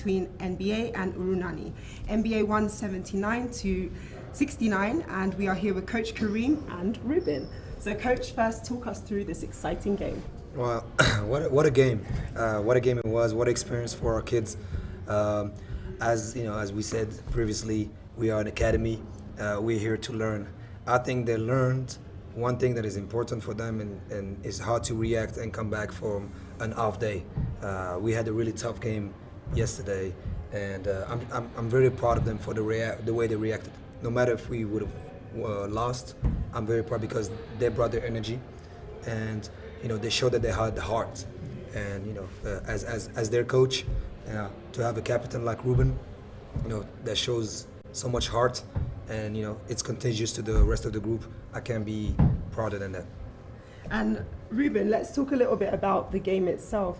between NBA and Urunani. NBA won 79-69, and we are here with Coach Kareem and Ruben. So Coach, first talk us through this exciting game. Well, what a game! What a game it was! What an experience for our kids! As you know, as we said previously, we are an academy. We're here to learn. I think they learned one thing that is important for them, and is how to react and come back from an off day. We had a really tough game yesterday, and I'm very proud of them for the way they reacted. No matter if we would have lost, I'm very proud because they brought their energy, and they showed that they had the heart. And as their coach, to have a captain like Ruben, that shows so much heart, and it's contagious to the rest of the group. I can't be prouder than that. And Ruben, let's talk a little bit about the game itself.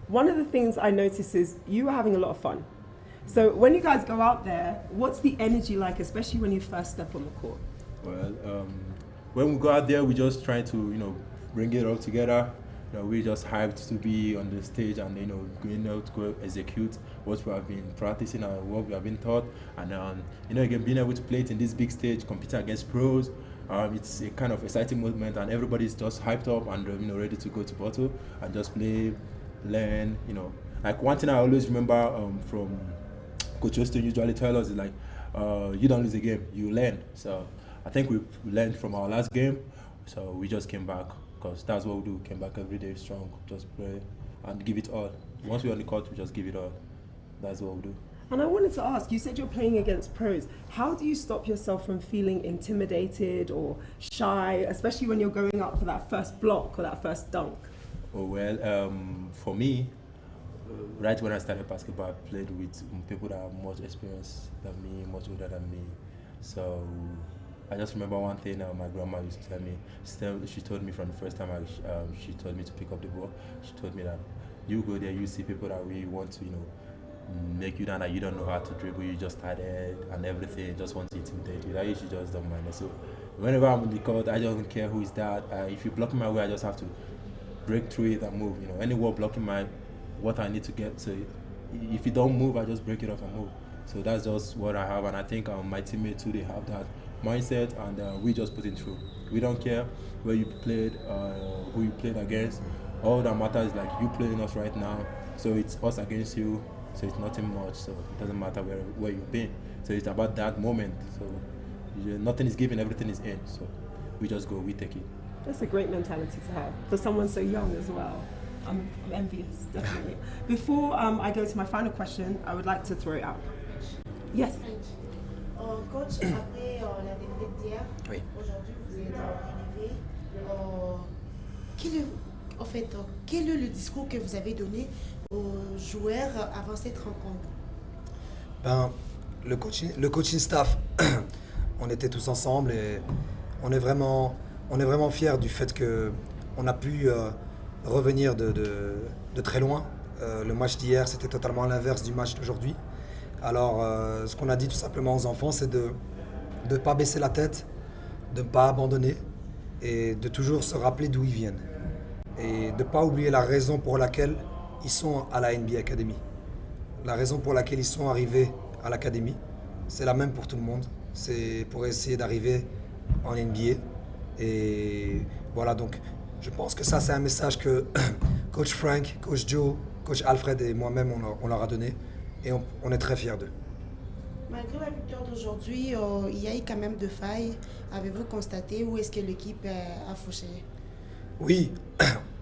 One of the things I noticed is you were having a lot of fun. So when you guys go out there, what's the energy like, especially when you first step on the court? Well, when we go out there, we just try to bring it all together. We're just hyped to be on the stage and going out to go execute what we have been practicing and what we have been taught. And again, being able to play it in this big stage, competing against pros, it's a kind of exciting moment, and everybody's just hyped up and ready to go to battle and just play, learn. Like one thing I always remember from Coach Austin usually tell us is like, you don't lose a game, you learn. So I think we learned from our last game, so we just came back. Because that's what we do. Came back every day strong, just play and give it all. Once we're on the court, we just give it all. That's what we do. And I wanted to ask, you said you're playing against pros. How do you stop yourself from feeling intimidated or shy, especially when you're going up for that first block or that first dunk? Oh, well, for me, right when I started basketball, I played with people that are much experienced than me, much older than me. So I just remember one thing my grandma used to tell me. She told me from the first time she told me to pick up the ball. She told me that you go there, you see people that really want to, make you down, that you don't know how to dribble, you just started and everything, just want to intimidate you. That usually just don't mind it. So whenever I'm in the court, I don't care who is that. If you block my way, I just have to break through it and move. Any wall blocking what I need to get. So if you don't move, I just break it off and move. So that's just what I have, and I think my teammates too, they have that mindset, and we just put it through. We don't care where you played, who you played against. All that matters is like you playing us right now. So it's us against you. So it's nothing much. So it doesn't matter where you've been. So it's about that moment. So nothing is given, everything is in. So we just go, we take it. That's a great mentality to have for someone so young as well. I'm envious, definitely. Before I go to my final question, I would like to throw it out. Yes. Coach, après la défaite d'hier, Oui. aujourd'hui vous êtes arrivé. Quel est le discours que vous avez donné aux joueurs avant cette rencontre? Le coaching staff, on était tous ensemble et on est vraiment fiers du fait qu'on a pu revenir de très loin. Le match d'hier, c'était totalement l'inverse du match d'aujourd'hui. Alors, ce qu'on a dit tout simplement aux enfants, c'est de ne pas baisser la tête, de ne pas abandonner et de toujours se rappeler d'où ils viennent. Et de ne pas oublier la raison pour laquelle ils sont à la NBA Academy. La raison pour laquelle ils sont arrivés à l'Académie, c'est la même pour tout le monde. C'est pour essayer d'arriver en NBA. Et voilà, donc je pense que ça, c'est un message que Coach Frank, Coach Joe, Coach Alfred et moi-même, on leur a donné. Et on est très fiers d'eux. Malgré la victoire d'aujourd'hui, il y a eu quand même de failles. Avez-vous constaté où est-ce que l'équipe a fauché? Oui,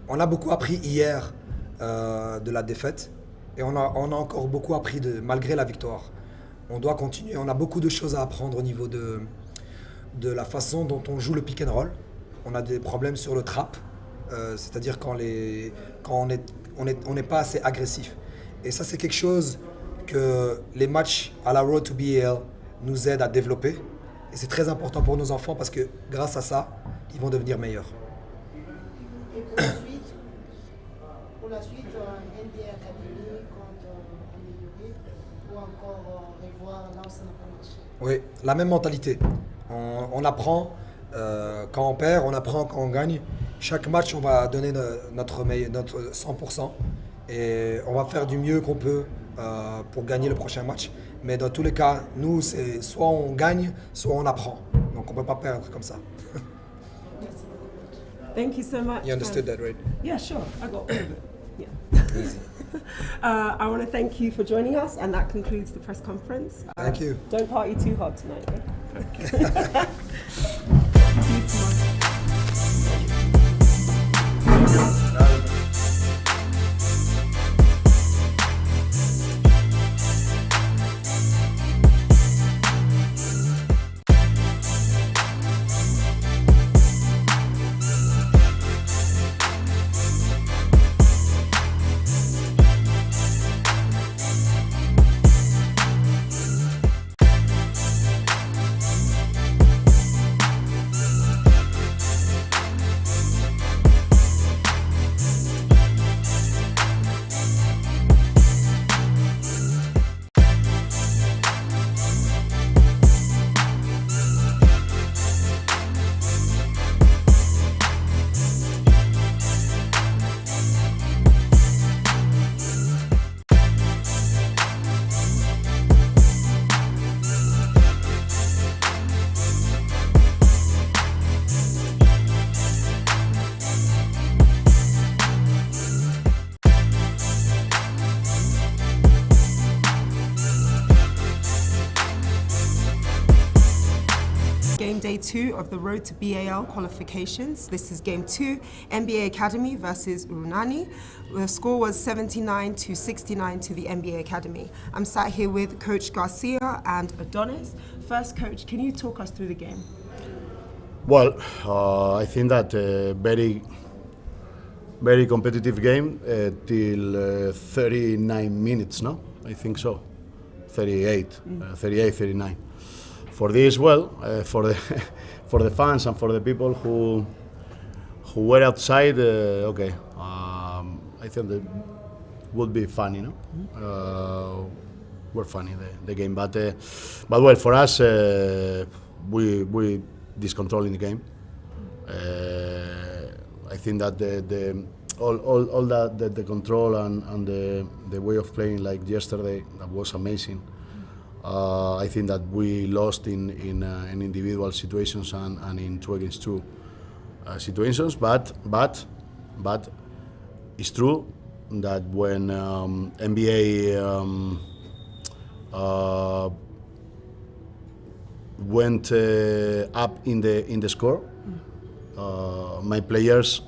on a beaucoup appris hier de la défaite. Et on a encore beaucoup appris malgré la victoire. On doit continuer. On a beaucoup de choses à apprendre au niveau de la façon dont on joue le pick and roll. On a des problèmes sur le trap, c'est-à-dire quand on n'est pas assez agressif. Et ça, c'est quelque chose que les matchs à la Road to B.A.L nous aident à développer. Et c'est très important pour nos enfants parce que grâce à ça, ils vont devenir meilleurs. Et pour la suite, NBA Academy compte améliorer ou encore revoir là où ça n'a pas marché? Oui, la même mentalité. On apprend quand on perd, on apprend quand on gagne. Chaque match, on va donner notre 100% et on va faire du mieux qu'on peut pour gagner le prochain match. Mais dans tous les cas, nous, c'est soit on gagne, soit on apprend. Donc on ne peut pas perdre comme ça. Thank you so much. You understood that, right? Yeah, sure. I got all of it. Yeah. Easy. I want to thank you for joining us, and that concludes the press conference. Thank you. Don't party too hard tonight. Okay? Thank you. See you tomorrow. Game day 2 of the road to B.A.L qualifications. This is game 2, NBA Academy versus Urunani. The score was 79 to 69 to the NBA Academy. I'm sat here with Coach Garcia and Adonis. First, Coach, can you talk us through the game? Well, I think that very competitive game till 39 minutes, no? I think so. 38, 39. For this, well, for the fans and for the people who were outside, okay, I think that would be funny, no? Were funny the game, but well, for us, we discontrolling the game. I think that all that the control and the way of playing like yesterday, that was amazing. I think that we lost in individual situations and in 2 against 2 situations, but it's true that when NBA went up in the score, my players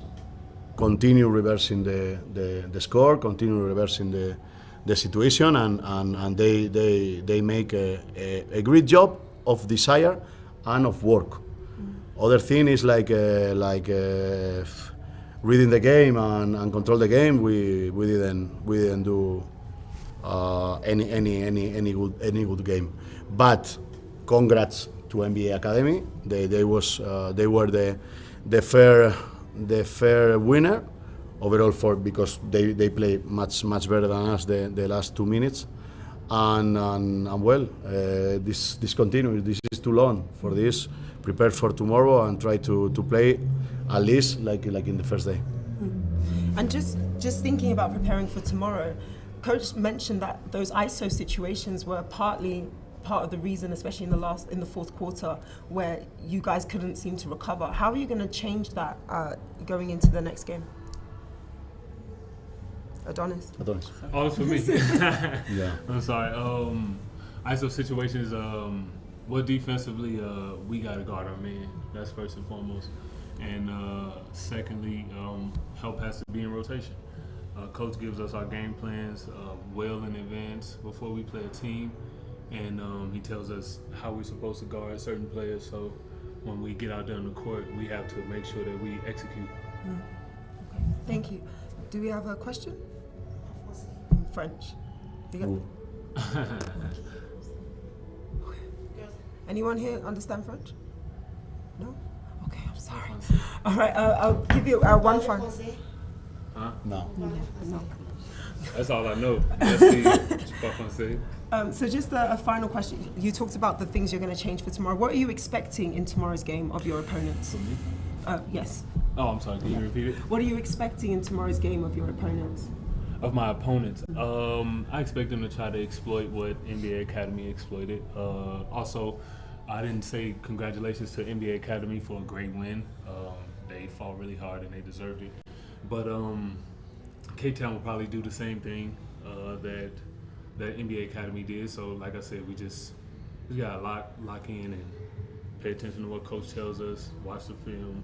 continue reversing the score, continue reversing the situation, and they make a great job of desire and of work. Other thing is like reading the game and control the game. We didn't do any good game. But congrats to NBA Academy. They were the fair winner overall because they play much better than us the last 2 minutes, and well, this continues. This is too long for this. Prepare for tomorrow and try to play at least like in the first day. And just thinking about preparing for tomorrow, Coach mentioned that those ISO situations were partly part of the reason, especially in the fourth quarter, where you guys couldn't seem to recover. How are you going to change that going into the next game? Adonis. Oh, it's for me. Yeah. I'm sorry. ISO situations. Well, defensively, we got to guard our man. That's first and foremost. And secondly, help has to be in rotation. Coach gives us our game plans well in advance before we play a team, and he tells us how we're supposed to guard certain players. So when we get out there on the court, we have to make sure that we execute. Okay. Thank you. Do we have a question? In French. You got Anyone here understand French? No? Okay, I'm sorry. All right, I'll give you one final. Huh? No. That's all I know. Merci. Je parle français. So just a final question. You talked about the things you're going to change for tomorrow. What are you expecting in tomorrow's game of your opponents? For me? Yes. Oh, I'm sorry. Can you repeat it? What are you expecting in tomorrow's game of your opponents? of my opponents. I expect them to try to exploit what NBA Academy exploited. Also, I didn't say congratulations to NBA Academy for a great win. They fought really hard and they deserved it. But Cape Town will probably do the same thing that NBA Academy did. So, like I said, we gotta lock in and pay attention to what coach tells us, watch the film,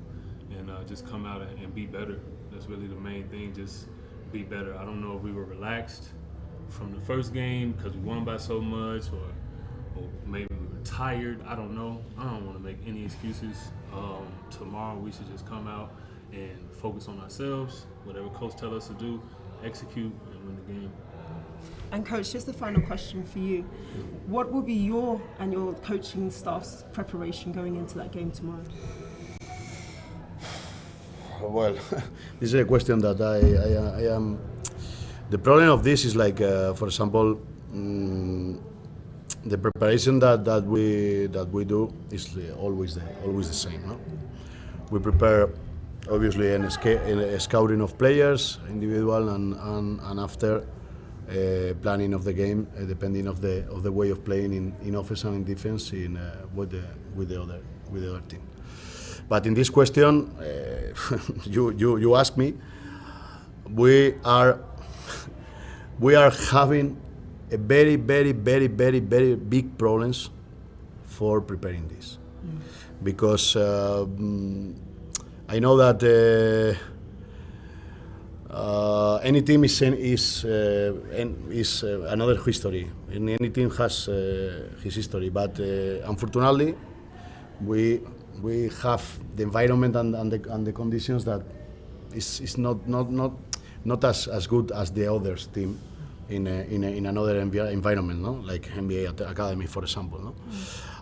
and just come out and be better. That's really the main thing, just be better. I don't know if we were relaxed from the first game because we won by so much, or maybe we were tired. I don't know. I don't want to make any excuses. Tomorrow we should just come out and focus on ourselves, whatever coach tells us to do, execute, and win the game. And coach, just a final question for you. What will be your and your coaching staff's preparation going into that game tomorrow? Well, this is a question that I am. The problem of this is like, for example, the preparation that we do is always the same. No? We prepare obviously in a scouting of players, individual, and after planning of the game, depending of the way of playing in offense and in defense with the other team. But in this question, you ask me, we are having a very big problems for preparing this, because I know that any team is another history, and any team has his history. But unfortunately, we have the environment and the conditions that is not as good as the others team in another environment, no? Like NBA Academy, for example. No?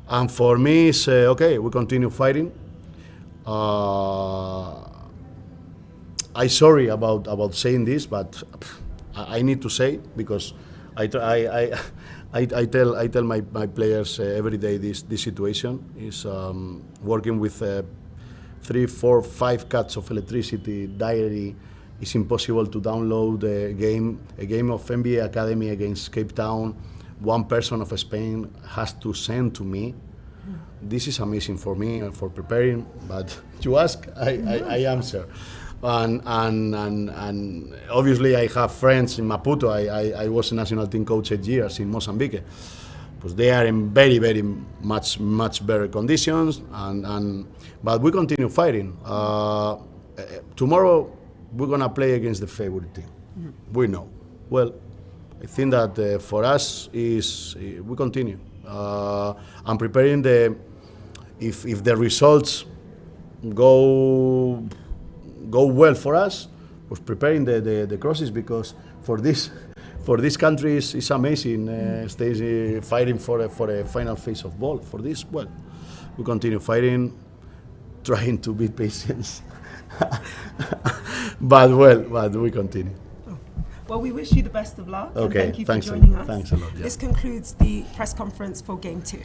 And for me, it's okay. We continue fighting. I'm sorry about saying this, but I need to say it because I tell my players every day this situation is working with 3, 4, 5 cuts of electricity daily. It's impossible to download a game of NBA Academy against Cape Town. One person of Spain has to send to me. This is amazing for me for preparing, but you ask, I answer. And obviously I have friends in Maputo. I was a national team coach 8 years in Mozambique, because they are in very much better conditions. But we continue fighting. Tomorrow we're gonna play against the favorite team. We know. Well, I think that for us is we continue. I'm preparing if the results go well for us, was preparing the crosses, because for this country is amazing. Stays fighting for a final phase of ball. For this, well, we continue fighting, trying to be patient. but we continue. Well, we wish you the best of luck. Okay, and thank you for thanks joining us. Thanks a lot. Yeah. This concludes the press conference for Game 2.